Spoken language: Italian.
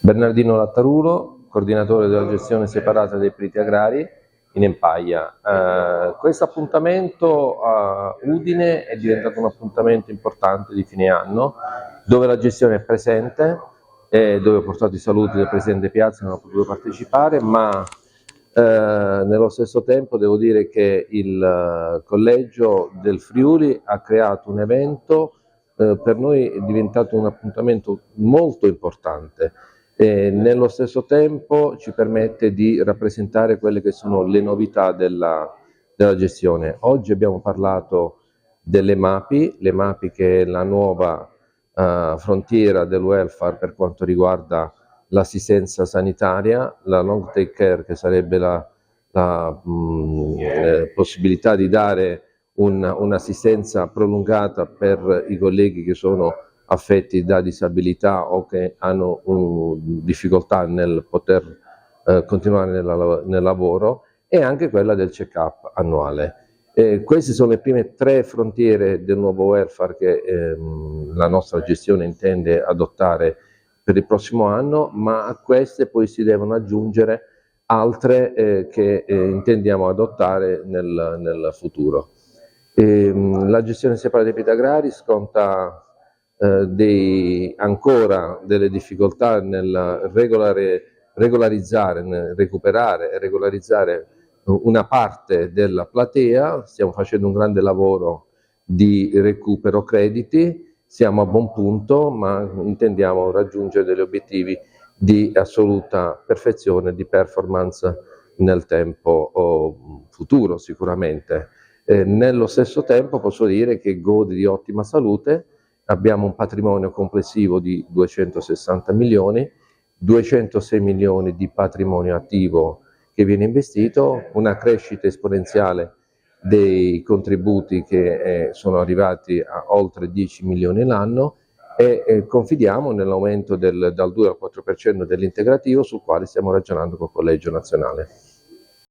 Bernardino Lattarulo, coordinatore della gestione separata dei periti agrari in Empaia. Questo appuntamento a Udine è diventato un appuntamento importante di fine anno, dove la gestione è presente, dove ho portato i saluti del Presidente Piazza, non ho potuto partecipare, ma nello stesso tempo devo dire che il Collegio del Friuli ha creato un evento, per noi è diventato un appuntamento molto importante. Nello stesso tempo ci permette di rappresentare quelle che sono le novità della gestione. Oggi abbiamo parlato delle MAPI, le MAPI che è la nuova frontiera del welfare per quanto riguarda l'assistenza sanitaria, la long take care che sarebbe la possibilità di dare un'assistenza prolungata per i colleghi che sono affetti da disabilità o che hanno difficoltà nel poter continuare nel lavoro, e anche quella del check-up annuale. Queste sono le prime 3 frontiere del nuovo welfare che la nostra gestione intende adottare per il prossimo anno, ma a queste poi si devono aggiungere altre che intendiamo adottare nel futuro. La gestione separata dei periti agrari sconta ancora delle difficoltà nel recuperare e regolarizzare una parte della platea. Stiamo facendo un grande lavoro di recupero crediti, siamo a buon punto, ma intendiamo raggiungere degli obiettivi di assoluta perfezione, di performance nel tempo futuro sicuramente. Nello stesso tempo posso dire che gode di ottima salute. Abbiamo un patrimonio complessivo di 260 milioni, 206 milioni di patrimonio attivo che viene investito, una crescita esponenziale dei contributi che sono arrivati a oltre 10 milioni l'anno, e confidiamo nell'aumento dal 2 al 4% dell'integrativo, sul quale stiamo ragionando col Collegio Nazionale.